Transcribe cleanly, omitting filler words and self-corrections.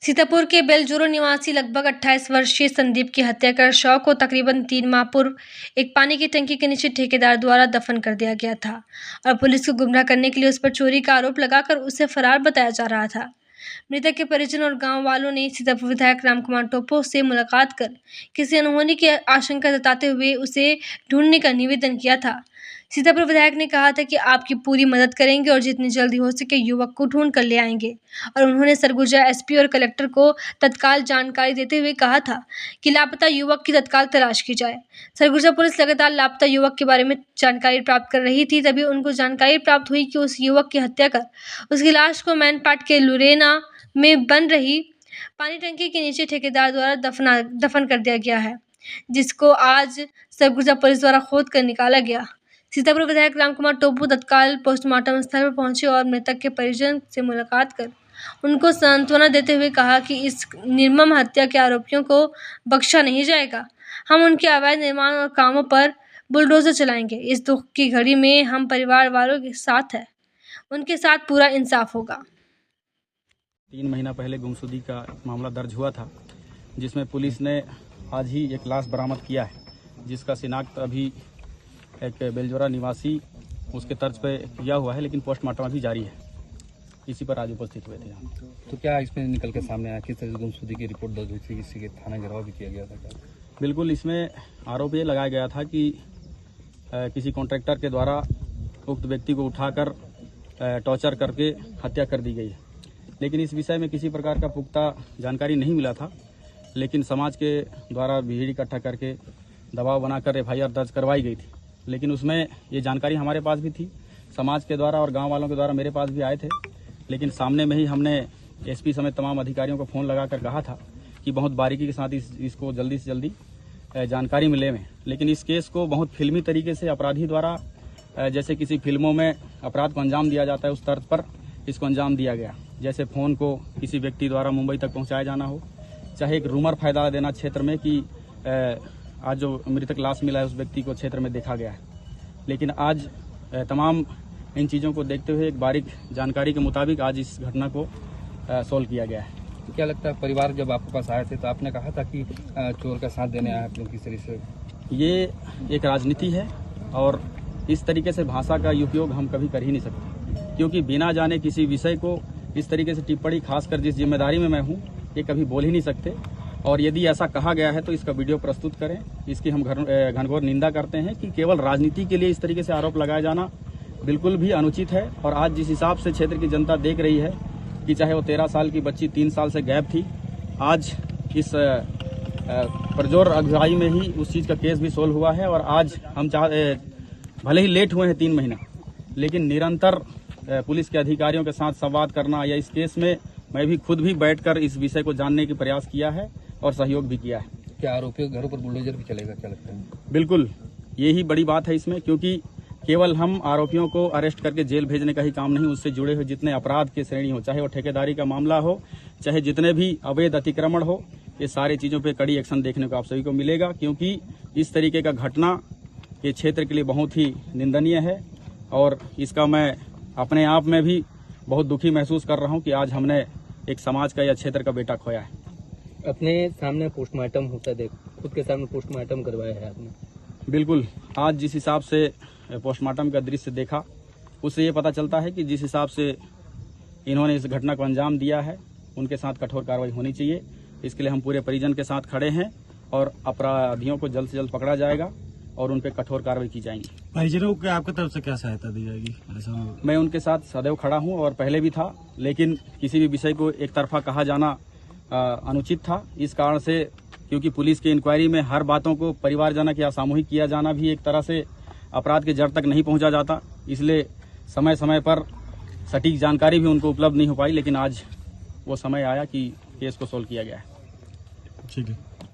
सीतापुर के बेलजोरो निवासी लगभग 28 वर्षीय संदीप की हत्या कर शव को तकरीबन 3 माह पूर्व एक पानी की टंकी के नीचे ठेकेदार द्वारा दफन कर दिया गया था और पुलिस को गुमराह करने के लिए उस पर चोरी का आरोप लगाकर उसे फरार बताया जा रहा था। मृतक के परिजन और गांव वालों ने सीतापुर विधायक रामकुमार टोपो से मुलाकात कर किसी अनहोनी की आशंका जताते हुए उसे ढूंढने का निवेदन किया था। सीतापुर विधायक ने कहा था कि आपकी पूरी मदद करेंगे और जितनी जल्दी हो सके युवक को ढूंढ कर ले आएंगे और उन्होंने सरगुजा एसपी और कलेक्टर को तत्काल जानकारी देते हुए कहा था कि लापता युवक की तत्काल तलाश की जाए। सरगुजा पुलिस लगातार लापता युवक के बारे में जानकारी प्राप्त कर रही थी, तभी उनको जानकारी प्राप्त हुई कि उस युवक की हत्या कर उसकी लाश को मैनपाट के लुरेना में बन रही पानी टंकी के नीचे ठेकेदार द्वारा दफन कर दिया गया है, जिसको आज सरगुजा पुलिस द्वारा खोद कर निकाला गया। सीतापुर विधायक रामकुमार टोपो तत्काल पोस्टमार्टम स्थल पर पहुंचे और मृतक के परिजन से मुलाकात कर उनको सांत्वना देते हुए कहा कि इस निर्मम हत्या के आरोपियों को बख्शा नहीं जाएगा। हम उनके अवैध निर्माण और कामों पर बुलडोजर चलाएंगे। इस दुख की घड़ी में हम परिवार वालों के साथ हैं, उनके साथ पूरा इंसाफ होगा। 3 महीना पहले गुमशुदगी का मामला दर्ज हुआ था, जिसमें पुलिस ने आज ही एक लाश बरामद किया है, जिसका शिनाख्त अभी एक बेलजोरा निवासी उसके तर्ज पे किया हुआ है, लेकिन पोस्टमार्टम अभी जारी है। इसी पर आज उपस्थित हुए थे हम। तो क्या इसमें निकल के सामने आया, किस तरह से गुमशुदगी की रिपोर्ट दर्ज हुई थी, किसी के थाना घेराव भी किया गया था क्या? बिल्कुल, इसमें आरोप ये लगाया गया था कि किसी कॉन्ट्रैक्टर के द्वारा उक्त व्यक्ति को उठाकर टॉर्चर करके हत्या कर दी गई है, लेकिन इस विषय में किसी प्रकार का पुख्ता जानकारी नहीं मिला था। लेकिन समाज के द्वारा भीड़ इकट्ठा करके दबाव बनाकर FIR दर्ज करवाई गई थी, लेकिन उसमें ये जानकारी हमारे पास भी थी, समाज के द्वारा और गांव वालों के द्वारा मेरे पास भी आए थे। लेकिन सामने में ही हमने SP समेत तमाम अधिकारियों को फ़ोन लगाकर कहा था कि बहुत बारीकी के साथ इसको जल्दी से जल्दी जानकारी मिले में। लेकिन इस केस को बहुत फिल्मी तरीके से अपराधी द्वारा, जैसे किसी फिल्मों में अपराध को अंजाम दिया जाता है, उस तर्ज पर इसको अंजाम दिया गया। जैसे फ़ोन को किसी व्यक्ति द्वारा मुंबई तक पहुँचाया जाना हो, चाहे एक रूमर फैला देना क्षेत्र में कि आज जो मृतक लाश मिला है उस व्यक्ति को क्षेत्र में देखा गया है। लेकिन आज तमाम इन चीज़ों को देखते हुए एक बारीक जानकारी के मुताबिक आज इस घटना को सॉल्व किया गया है। तो क्या लगता है, परिवार जब आपके पास आए थे तो आपने कहा था कि चोर का साथ देने आए हैं, किस तरह से? ये एक राजनीति है और इस तरीके से भाषा का उपयोग हम कभी कर ही नहीं सकते, क्योंकि बिना जाने किसी विषय को इस तरीके से टिप्पणी, खासकर जिस जिम्मेदारी में मैं हूँ, ये कभी बोल ही नहीं सकते। और यदि ऐसा कहा गया है तो इसका वीडियो प्रस्तुत करें। इसकी हम घनघोर निंदा करते हैं कि केवल राजनीति के लिए इस तरीके से आरोप लगाया जाना बिल्कुल भी अनुचित है। और आज जिस हिसाब से क्षेत्र की जनता देख रही है कि चाहे वो 13 साल की बच्ची 3 साल से गायब थी, आज इस परजोर अगुवाई में ही उस चीज़ का केस भी सोल्व हुआ है। और आज हम भले ही लेट हुए हैं 3 महीना, लेकिन निरंतर पुलिस के अधिकारियों के साथ संवाद करना, या इस केस में मैं भी खुद भी बैठकर इस विषय को जानने की प्रयास किया है और सहयोग भी किया है। क्या आरोपियों के घरों पर बुलडोजर भी चलेगा, क्या लगता है? बिल्कुल, यही बड़ी बात है इसमें, क्योंकि केवल हम आरोपियों को अरेस्ट करके जेल भेजने का ही काम नहीं, उससे जुड़े हुए जितने अपराध के श्रेणी हो, चाहे वो ठेकेदारी का मामला हो, चाहे जितने भी अवैध अतिक्रमण हो, ये सारी चीज़ों पे कड़ी एक्शन देखने को आप सभी को मिलेगा। क्योंकि इस तरीके का घटना ये क्षेत्र के लिए बहुत ही निंदनीय है और इसका मैं अपने आप में भी बहुत दुखी महसूस कर रहा हूँ कि आज हमने एक समाज का या क्षेत्र का बेटा खोया है। अपने सामने पोस्टमार्टम होता देख, खुद के सामने पोस्टमार्टम करवाया है आपने? बिल्कुल, आज जिस हिसाब से पोस्टमार्टम का दृश्य देखा, उससे ये पता चलता है कि जिस हिसाब से इन्होंने इस घटना को अंजाम दिया है, उनके साथ कठोर कार्रवाई होनी चाहिए। इसके लिए हम पूरे परिजन के साथ खड़े हैं और अपराधियों को जल्द से जल्द पकड़ा जाएगा और उन पर कठोर कार्रवाई की जाएगी। परिजनों को आपकी तरफ से क्या सहायता दी जाएगी? मैं उनके साथ सदैव खड़ा हूं और पहले भी था, लेकिन किसी भी विषय को एक तरफा कहा जाना अनुचित था। इस कारण से, क्योंकि पुलिस की इंक्वायरी में हर बातों को परिवारजनक या सामूहिक किया जाना भी एक तरह से अपराध के जड़ तक नहीं पहुंचा जाता, इसलिए समय समय पर सटीक जानकारी भी उनको उपलब्ध नहीं हो पाई। लेकिन आज वो समय आया कि केस को सोल्व किया गया है। ठीक है।